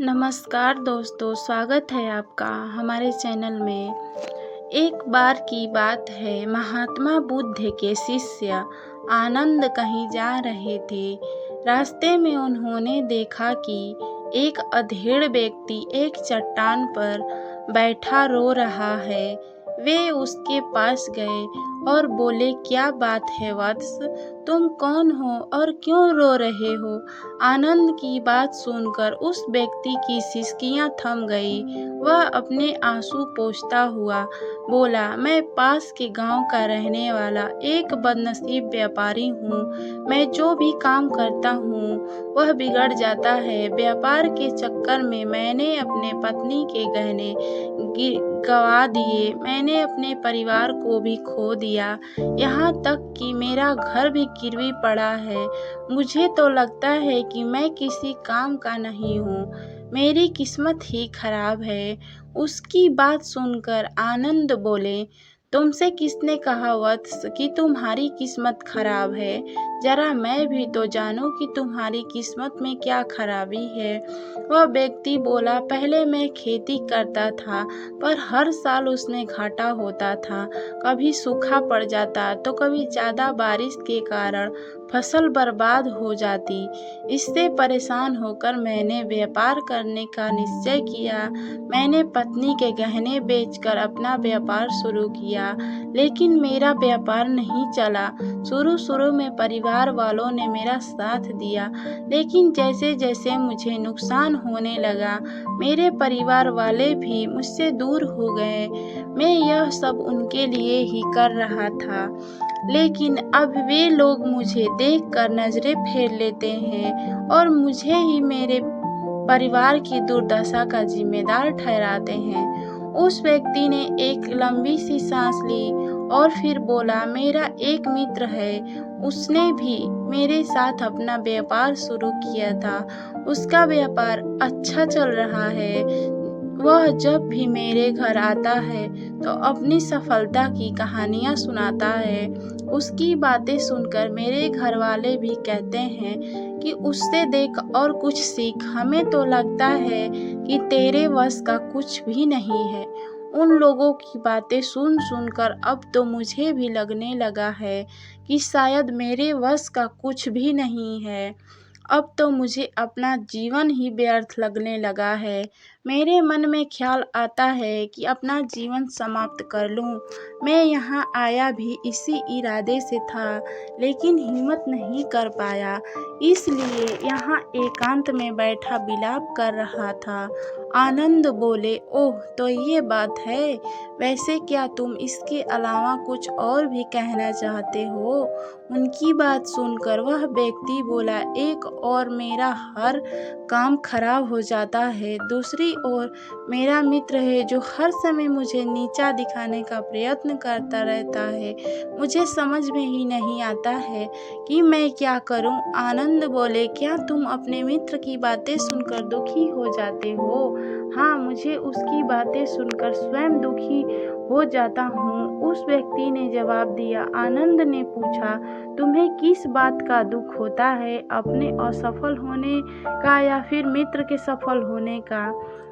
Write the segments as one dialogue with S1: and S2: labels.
S1: नमस्कार दोस्तों, स्वागत है आपका हमारे चैनल में। एक बार की बात है, महात्मा बुद्ध के शिष्य आनंद कहीं जा रहे थे। रास्ते में उन्होंने देखा कि एक अधेड़ व्यक्ति एक चट्टान पर बैठा रो रहा है। वे उसके पास गए और बोले, क्या बात है वत्स, तुम कौन हो और क्यों रो रहे हो? आनंद की बात सुनकर उस व्यक्ति की सिसकियां थम गई। वह अपने आंसू पोंछता हुआ बोला, मैं पास के गांव का रहने वाला एक बदनसीब व्यापारी हूँ। मैं जो भी काम करता हूँ वह बिगड़ जाता है। व्यापार के चक्कर में मैंने अपने पत्नी के गहने गवा दिए, मैंने अपने परिवार को भी खो दिया, यहाँ तक कि मेरा घर भी गिरवी पड़ा है। मुझे तो लगता है कि मैं किसी काम का नहीं हूँ, मेरी किस्मत ही खराब है। उसकी बात सुनकर आनंद बोले, तुमसे किसने कहा वत्स कि तुम्हारी किस्मत खराब है? जरा मैं भी तो जानूं कि तुम्हारी किस्मत में क्या खराबी है। वह व्यक्ति बोला, पहले मैं खेती करता था, पर हर साल उसमें घाटा होता था। कभी सूखा पड़ जाता तो कभी ज़्यादा बारिश के कारण फसल बर्बाद हो जाती। इससे परेशान होकर मैंने व्यापार करने का निश्चय किया। मैंने पत्नी के गहने बेचकर अपना व्यापार शुरू किया, लेकिन मेरा व्यापार नहीं चला। शुरू में परिवार वालों ने मेरा साथ दिया, लेकिन जैसे जैसे मुझे नुकसान होने लगा, मेरे परिवार वाले भी मुझसे दूर हो गए। मैं यह सब उनके लिए ही कर रहा था, लेकिन अब वे लोग मुझे देखकर नजरें फेर लेते हैं और मुझे ही मेरे परिवार की दुर्दशा का जिम्मेदार ठहराते हैं। उस व्यक्ति ने एक लंबी सी सांस ली और फिर बोला, मेरा एक मित्र है, उसने भी मेरे साथ अपना व्यापार शुरू किया था। उसका व्यापार अच्छा चल रहा है। वह जब भी मेरे घर आता है तो अपनी सफलता की कहानियाँ सुनाता है। उसकी बातें सुनकर मेरे घर वाले भी कहते हैं कि उससे देख और कुछ सीख। हमें तो लगता है कि तेरे वश का कुछ भी नहीं है। उन लोगों की बातें सुन सुनकर अब तो मुझे भी लगने लगा है कि शायद मेरे वश का कुछ भी नहीं है। अब तो मुझे अपना जीवन ही व्यर्थ लगने लगा है। मेरे मन में ख्याल आता है कि अपना जीवन समाप्त कर लूं। मैं यहाँ आया भी इसी इरादे से था, लेकिन हिम्मत नहीं कर पाया, इसलिए यहाँ एकांत में बैठा विलाप कर रहा था। आनंद बोले, ओह, तो ये बात है। वैसे क्या तुम इसके अलावा कुछ और भी कहना चाहते हो? उनकी बात सुनकर वह व्यक्ति बोला, एक और मेरा हर काम खराब हो जाता है, दूसरी ओर मेरा मित्र है जो हर समय मुझे नीचा दिखाने का प्रयत्न करता रहता है। मुझे समझ में ही नहीं आता है कि मैं क्या करूं। आनंद बोले, क्या तुम अपने मित्र की बातें सुनकर दुखी हो जाते हो? हाँ, मुझे उसकी बातें सुनकर स्वयं दुखी हो जाता हूँ, उस व्यक्ति ने जवाब दिया। आनंद ने पूछा, तुम्हें किस बात का दुख होता है, अपने असफल होने का या फिर मित्र के सफल होने का?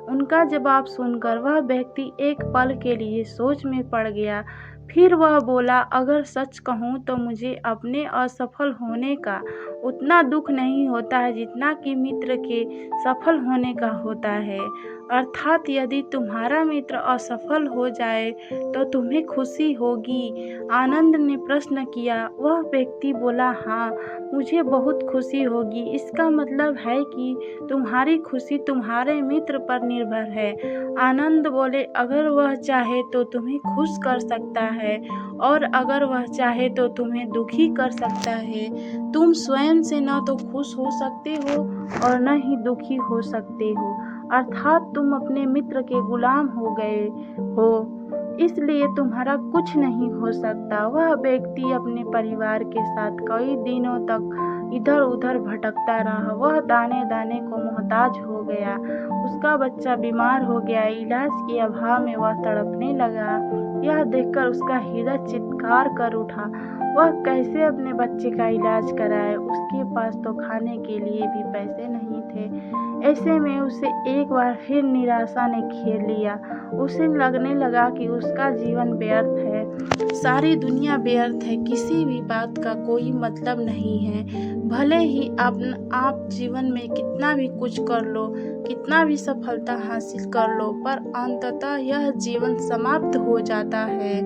S1: उनका जवाब सुनकर वह व्यक्ति एक पल के लिए सोच में पड़ गया। फिर वह बोला, अगर सच कहूँ तो मुझे अपने असफल होने का उतना दुख नहीं होता है जितना कि मित्र के सफल होने का होता है। अर्थात यदि तुम्हारा मित्र असफल हो जाए तो तुम्हें खुशी होगी? आनंद ने प्रश्न किया। वह व्यक्ति बोला, हाँ, मुझे बहुत खुशी होगी। इसका मतलब है कि तुम्हारी खुशी तुम्हारे मित्र पर निर्भर है। आनंद बोले, अगर वह चाहे तो तुम्हें खुश कर सकता है, और अगर वह चाहे तो तुम्हें दुखी कर सकता है। तुम स्वयं से न तो खुश हो सकते हो और न ही दुखी हो सकते हो, अर्थात तुम अपने मित्र के गुलाम हो गए हो, इसलिए तुम्हारा कुछ नहीं हो सकता। वह व्यक्ति अपने परिवार के साथ कई दिनों तक इधर उधर भटकता रहा। वह दाने दाने को मोहताज हो गया। उसका बच्चा बीमार हो गया। इलाज के अभाव में वह तड़पने लगा। यह देखकर उसका हृदय चित्कार कर उठा। वह कैसे अपने बच्चे का इलाज कराए? उसके पास तो खाने के लिए भी पैसे नहीं थे। ऐसे में उसे एक बार फिर निराशा ने घेर लिया। उसे लगने लगा कि उसका जीवन व्यर्थ है, सारी दुनिया व्यर्थ है, किसी भी बात का कोई मतलब नहीं है। भले ही आप जीवन में कितना भी कुछ कर लो, कितना भी सफलता हासिल कर लो, पर अंततः यह जीवन समाप्त हो जाता है।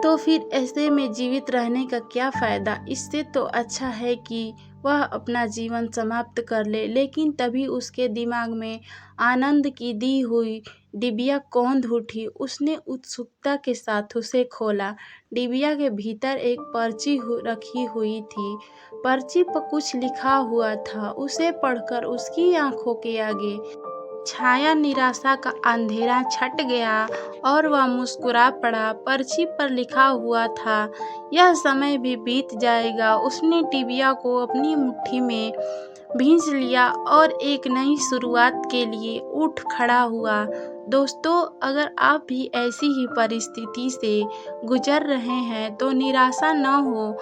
S1: तो फिर ऐसे में जीवित रहने का क्या फ़ायदा? इससे तो अच्छा है कि वह अपना जीवन समाप्त कर ले। लेकिन तभी उसके दिमाग में आनंद की दी हुई डिबिया कौंध उठी। उसने उत्सुकता के साथ उसे खोला। डिबिया के भीतर एक पर्ची रखी हुई थी। पर्ची पर कुछ लिखा हुआ था। उसे पढ़कर उसकी आंखों के आगे छाया निराशा का अंधेरा छट गया और वह मुस्कुरा पड़ा। पर्ची पर लिखा हुआ था, यह समय भी बीत जाएगा। उसने डिबिया को अपनी मुट्ठी में भींच लिया और एक नई शुरुआत के लिए उठ खड़ा हुआ। दोस्तों, अगर आप भी ऐसी ही परिस्थिति से गुजर रहे हैं तो निराशा न हो।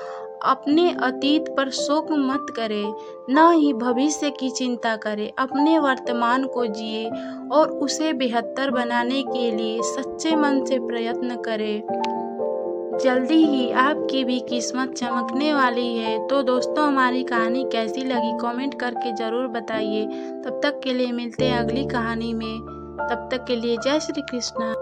S1: अपने अतीत पर शोक मत करें, न ही भविष्य की चिंता करें। अपने वर्तमान को जिए और उसे बेहतर बनाने के लिए सच्चे मन से प्रयत्न करें। जल्दी ही आपकी भी किस्मत चमकने वाली है। तो दोस्तों, हमारी कहानी कैसी लगी कमेंट करके ज़रूर बताइए। तब तक के लिए मिलते हैं अगली कहानी में। तब तक के लिए जय श्री कृष्णा।